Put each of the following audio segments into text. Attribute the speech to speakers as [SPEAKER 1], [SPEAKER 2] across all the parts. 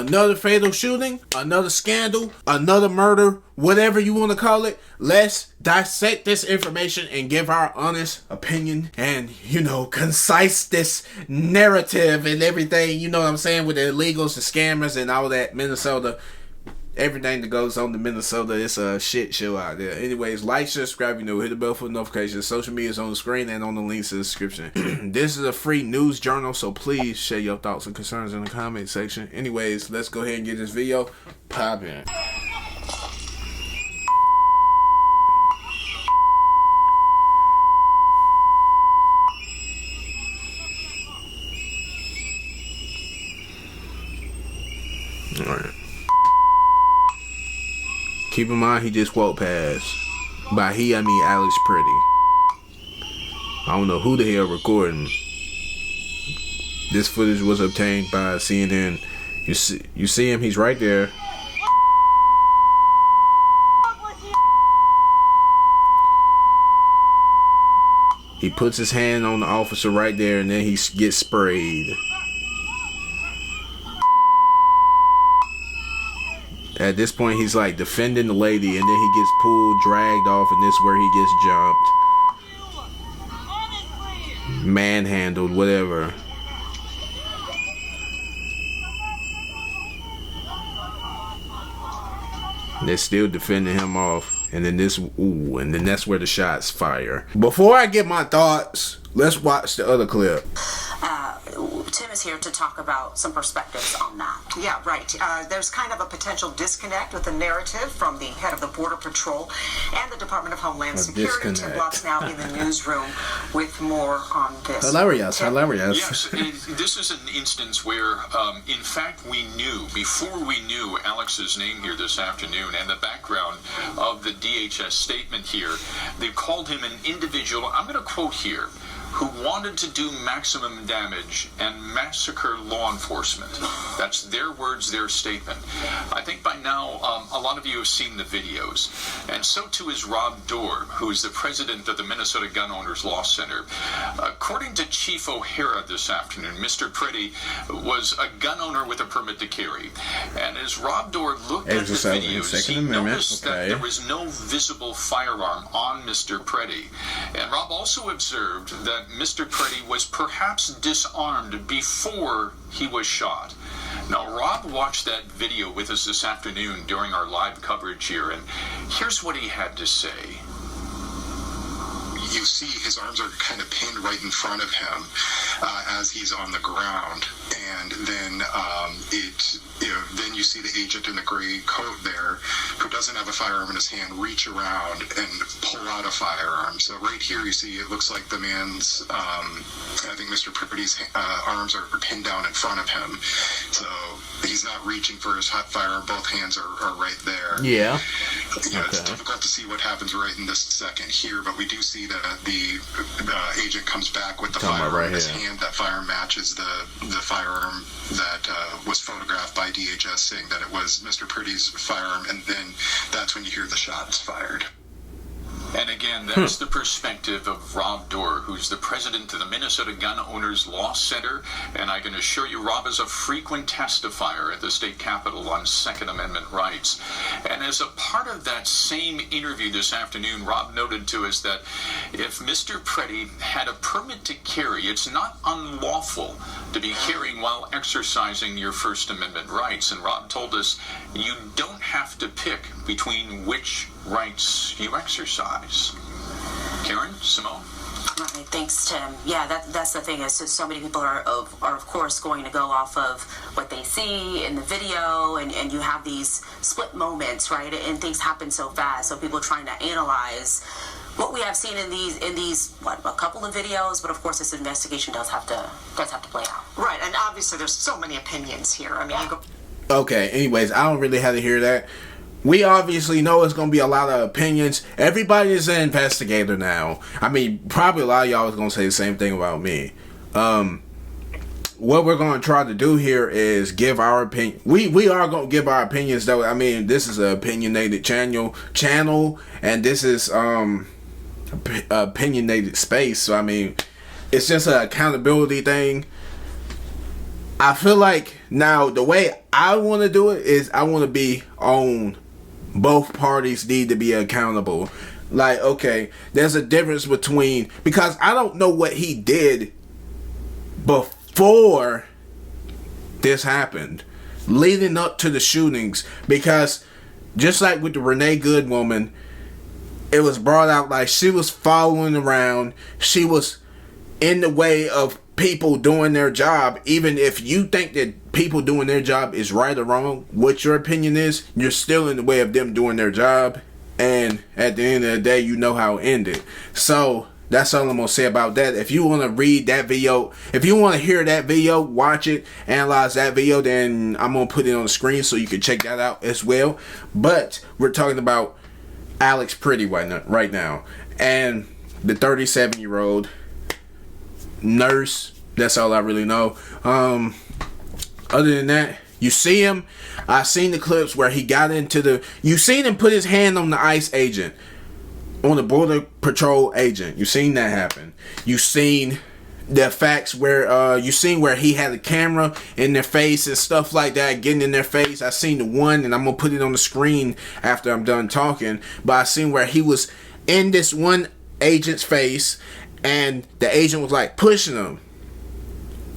[SPEAKER 1] another fatal shooting, another scandal, another murder, whatever you want to call it. Let's dissect this information and give our honest opinion and, concise this narrative and everything, you know what I'm saying, with the illegals, the scammers, and all that. Minnesota, everything that goes on in Minnesota, it's a shit show out there. Anyways, like, subscribe, hit the bell for notifications. Social media is on the screen and on the links in the description. This is a free news journal, so please share your thoughts and concerns in the comment section. Anyways, let's go ahead and get this video popping. Alright. Keep in mind, he just walked past. By he, I mean Alex Pretti. I don't know who the hell recording. This footage was obtained by CNN. You see him, he's right there. He puts his hand on the officer right there, and then he gets sprayed. At this point, he's like defending the lady, and then he gets pulled, dragged off, and this is where he gets jumped, manhandled, whatever. They're still defending him off, and then and then that's where the shots fire. Before I get my thoughts, let's watch the other clip.
[SPEAKER 2] Tim is here to talk about some perspectives on that.
[SPEAKER 3] Yeah, right. There's kind of a potential disconnect with the narrative from the head of the Border Patrol and the Department of Homeland Security. Tim Block's now in the newsroom with more on this.
[SPEAKER 1] Hilarious.
[SPEAKER 4] Yes, this is an instance where, in fact, before we knew Alex's name here this afternoon and the background of the DHS statement here, they called him an individual, I'm going to quote here, who wanted to do maximum damage and massacre law enforcement. That's their words, their statement. I think by now a lot of you have seen the videos, and so too is Rob Dorr, who is the president of the Minnesota Gun Owners Law Center. According to Chief O'Hara this afternoon, Mr. Pretti was a gun owner with a permit to carry. And as Rob Dorr looked at the videos, he noticed that there was no visible firearm on Mr. Pretti. And Rob also observed that Mr. Pretti was perhaps disarmed before he was shot. Now, Rob watched that video with us this afternoon during our live coverage here, and here's what he had to say.
[SPEAKER 5] You see his arms are kind of pinned right in front of him as he's on the ground, and then then you see the agent in the gray coat there, who doesn't have a firearm in his hand, reach around and pull out a firearm. So right here you see it looks like the man's, I think Mr. Pretti's arms are pinned down in front of him. So he's not reaching for his hot firearm. Both hands are right there.
[SPEAKER 1] Yeah.
[SPEAKER 5] It's difficult to see what happens right in this second here, but we do see that the agent comes back with the firearm in his hand. That firearm matches the firearm that was photographed by DHS, saying that it was Mr. Pretti's firearm, and then that's when you hear the shots fired.
[SPEAKER 4] And again, that's the perspective of Rob Dorr, who's the president of the Minnesota Gun Owners Law Center. And I can assure you, Rob is a frequent testifier at the state capitol on Second Amendment rights. And as a part of that same interview this afternoon, Rob noted to us that if Mr. Pretti had a permit to carry, it's not unlawful to be carrying while exercising your First Amendment rights. And Rob told us you don't have to pick between which rights you exercise. Karen, Simone?
[SPEAKER 2] Right, thanks, Tim. Yeah, that's the thing is so many people are of course going to go off of what they see in the video, and you have these split moments, right? And things happen so fast, so people are trying to analyze what we have seen in these a couple of videos, but of course this investigation does have to play out.
[SPEAKER 3] Right, and obviously there's so many opinions here. I mean,
[SPEAKER 1] okay, anyways, I don't really have to hear that. We obviously know it's going to be a lot of opinions. Everybody is an investigator now. I mean, probably a lot of y'all is going to say the same thing about me. What we're going to try to do here is give our opinion. We are going to give our opinions, though. I mean, this is an opinionated channel, and this is opinionated space. So, I mean, it's just an accountability thing. I feel like now the way I want to do it is I want to be on both parties need to be accountable. Like, okay, there's a difference between, because I don't know what he did before this happened, leading up to the shootings, because just like with the Renee Good woman, it was brought out like she was following around, she was in the way of people doing their job. Even if you think that people doing their job is right or wrong, what your opinion is, you're still in the way of them doing their job, and at the end of the day, you know how it ended. So that's all I'm gonna say about that. If you want to read that video, if you want to hear that video, watch it, analyze that video, then I'm gonna put it on the screen so you can check that out as well. But we're talking about Alex Pretti right now, and the 37-year-old nurse. That's all I really know. Other than that, you see him. I seen the clips where he got into the. You seen him put his hand on the ICE agent, on the border patrol agent. You seen that happen. You seen the facts where you seen where he had a camera in their face and stuff like that, getting in their face. I seen the one, and I'm gonna put it on the screen after I'm done talking. But I seen where he was in this one agent's face, and the agent was like pushing him,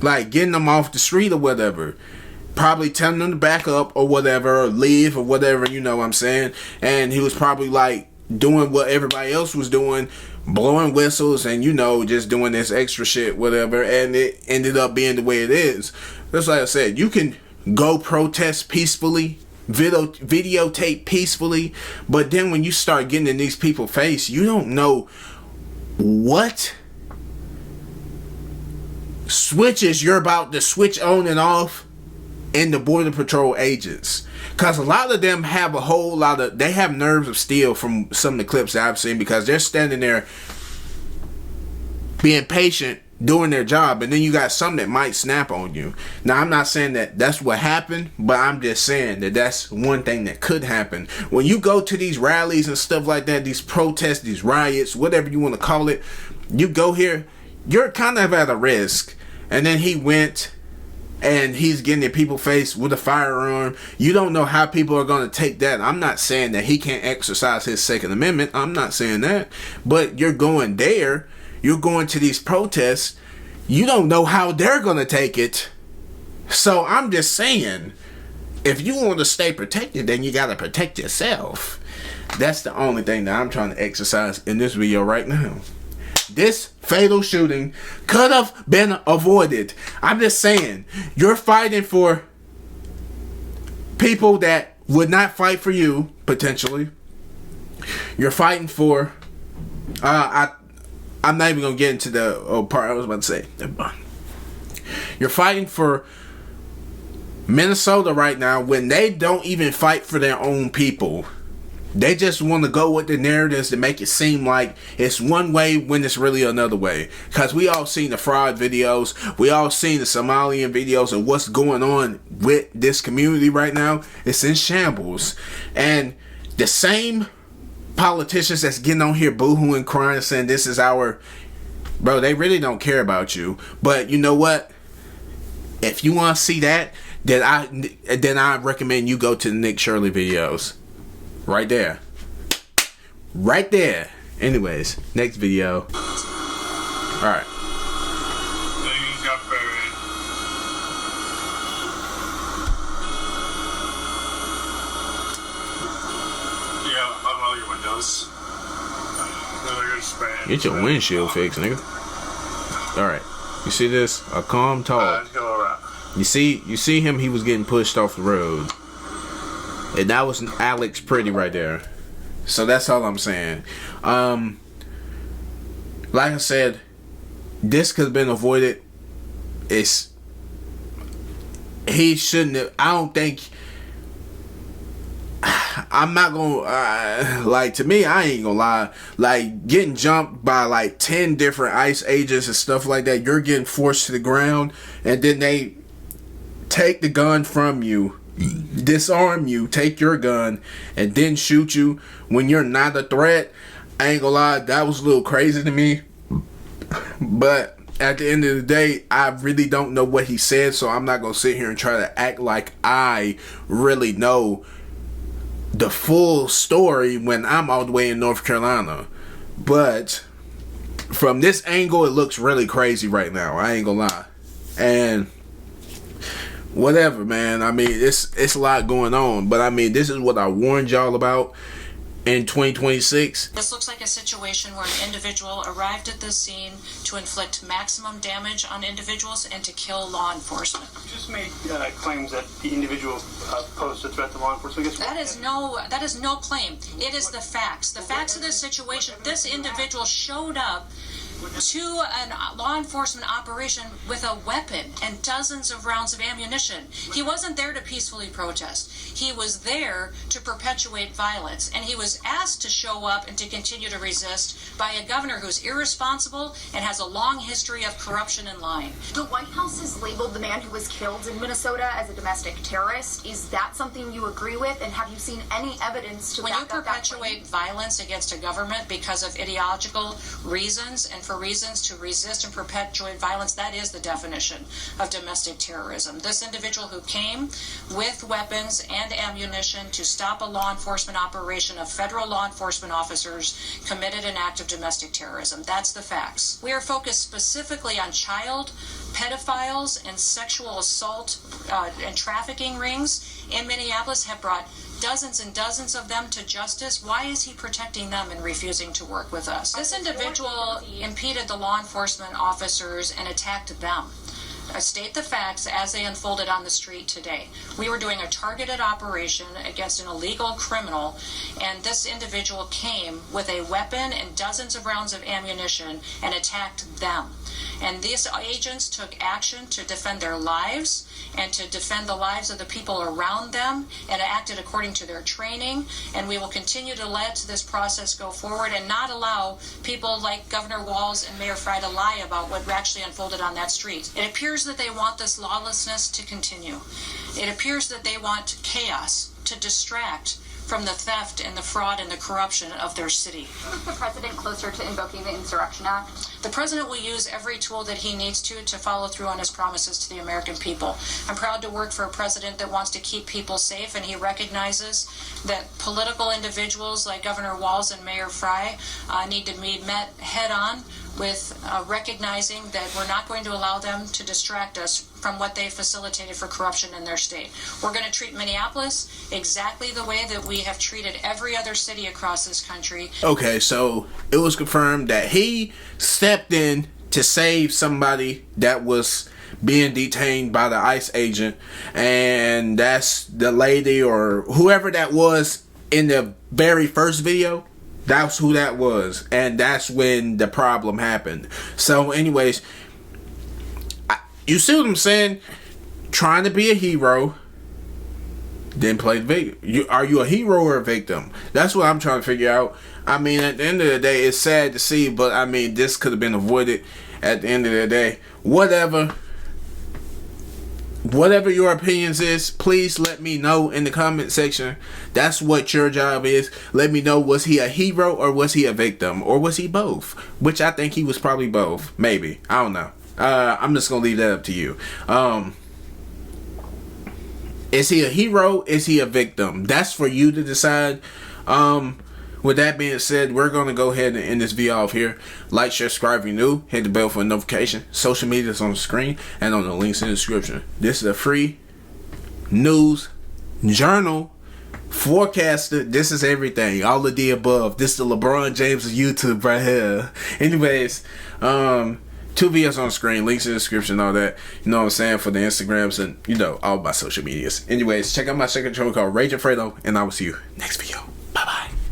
[SPEAKER 1] like getting them off the street or whatever, probably telling them to back up or whatever, or leave or whatever, you know what I'm saying. And he was probably like doing what everybody else was doing, blowing whistles and, you know, just doing this extra shit, whatever, and it ended up being the way it is. Just like I said, you can go protest peacefully, videotape peacefully, but then when you start getting in these people's face, you don't know what switches you're about to switch on and off in the border patrol agents, because a lot of them have a whole lot of, they have nerves of steel from some of the clips that I've seen, because they're standing there being patient doing their job, and then you got some that might snap on you. Now, I'm not saying that that's what happened, but I'm just saying that that's one thing that could happen when you go to these rallies and stuff like that, these protests, these riots, whatever you want to call it. You go here, you're kind of at a risk. And then he went and he's getting in people's face with a firearm. You don't know how people are going to take that. I'm not saying that he can't exercise his Second Amendment. I'm not saying that. But you're going there. You're going to these protests. You don't know how they're going to take it. So I'm just saying, if you want to stay protected, then you got to protect yourself. That's the only thing that I'm trying to exercise in this video right now. This fatal shooting could have been avoided. I'm just saying, you're fighting for people that would not fight for you, potentially. You're fighting for, I'm not even going to get into the part I was about to say. You're fighting for Minnesota right now when they don't even fight for their own people. They just want to go with the narratives to make it seem like it's one way when it's really another way. Because we all seen the fraud videos. We all seen the Somalian videos of what's going on with this community right now. It's in shambles. And the same politicians that's getting on here boohooing, crying, saying this is our... Bro, they really don't care about you. But you know what? If you want to see that, then I recommend you go to the Nick Shirley videos. Right there. Right there. Anyways, next video. Alright.
[SPEAKER 6] Things got buried. Yeah, I'm all your windows.
[SPEAKER 1] Get your windshield fixed, nigga. Alright. You see this? A calm talk. You see him, he was getting pushed off the road. And that was Alex Pretti right there. So that's all I'm saying. Like I said, this could have been avoided. He shouldn't have. I don't think. I'm not gonna like, to me, I ain't gonna lie, like getting jumped by like 10 different ICE agents and stuff like that. You're getting forced to the ground, and then they take the gun from you, disarm you, take your gun, and then shoot you when you're not a threat. I ain't gonna lie, that was a little crazy to me. But at the end of the day, I really don't know what he said, so I'm not going to sit here and try to act like I really know the full story when I'm all the way in North Carolina. But from this angle, it looks really crazy right now. I ain't gonna lie. And whatever, man. I mean, it's a lot going on. But I mean, this is what I warned y'all about in 2026.
[SPEAKER 7] This looks like a situation where an individual arrived at the scene to inflict maximum damage on individuals and to kill law enforcement.
[SPEAKER 8] You just made claims that the individual posed a threat to law enforcement.
[SPEAKER 7] That is no claim. It is the facts. The facts of this situation. This individual showed up to a law enforcement operation with a weapon and dozens of rounds of ammunition. He wasn't there to peacefully protest. He was there to perpetuate violence, and he was asked to show up and to continue to resist by a governor who's irresponsible and has a long history of corruption and lying.
[SPEAKER 9] The White House has labeled the man who was killed in Minnesota as a domestic terrorist. Is that something you agree with, and have you seen any evidence to
[SPEAKER 7] when you
[SPEAKER 9] back up that claim?
[SPEAKER 7] perpetuate violence against a government because of ideological reasons and for reasons to resist and perpetuate violence, that is the definition of domestic terrorism. This individual who came with weapons and ammunition to stop a law enforcement operation of federal law enforcement officers committed an act of domestic terrorism. That's the facts. We are focused specifically on child pedophiles and sexual assault and trafficking rings in Minneapolis, have brought dozens and dozens of them to justice. Why is he protecting them and refusing to work with us? This individual impeded the law enforcement officers and attacked them. I state the facts as they unfolded on the street today. We were doing a targeted operation against an illegal criminal, and this individual came with a weapon and dozens of rounds of ammunition and attacked them. And these agents took action to defend their lives and to defend the lives of the people around them and acted according to their training. And we will continue to let this process go forward and not allow people like Governor Walz and Mayor Frey to lie about what actually unfolded on that street. It appears that they want this lawlessness to continue. It appears that they want chaos to distract from the theft and the fraud and the corruption of their city.
[SPEAKER 9] Is the president closer to invoking the Insurrection Act?
[SPEAKER 7] The president will use every tool that he needs to follow through on his promises to the American people. I'm proud to work for a president that wants to keep people safe, and he recognizes that political individuals like Governor Walz and Mayor Frey need to be met head on with recognizing that we're not going to allow them to distract us from what they facilitated for corruption in their state. We're going to treat Minneapolis exactly the way that we have treated every other city across this country.
[SPEAKER 1] Okay, so it was confirmed that he stepped in to save somebody that was being detained by the ICE agent, and that's the lady or whoever that was in the very first video. That's who that was, and that's when the problem happened. So anyways, you see what I'm saying? Trying to be a hero, then play the victim. Are you a hero or a victim? That's what I'm trying to figure out. I mean, at the end of the day, it's sad to see, but I mean, this could have been avoided at the end of the day. Whatever your opinions is, please let me know in the comment section. That's what your job is. Let me know, was he a hero or was he a victim? Or was he both? Which I think he was probably both. Maybe. I don't know. I'm just going to leave that up to you. Is he a hero? Is he a victim? That's for you to decide. With that being said, we're going to go ahead and end this video off here. Like, share, subscribe if you're new. Hit the bell for a notification. Social media is on the screen and on the links in the description. This is a free news journal forecaster. This is everything. All of the above. This is the LeBron James of YouTube right here. Anyways, 2 videos on the screen. Links in the description, all that. You know what I'm saying? For the Instagrams and, you know, all my social medias. Anyways, check out my second channel called Rage and Fredo, and I will see you next video.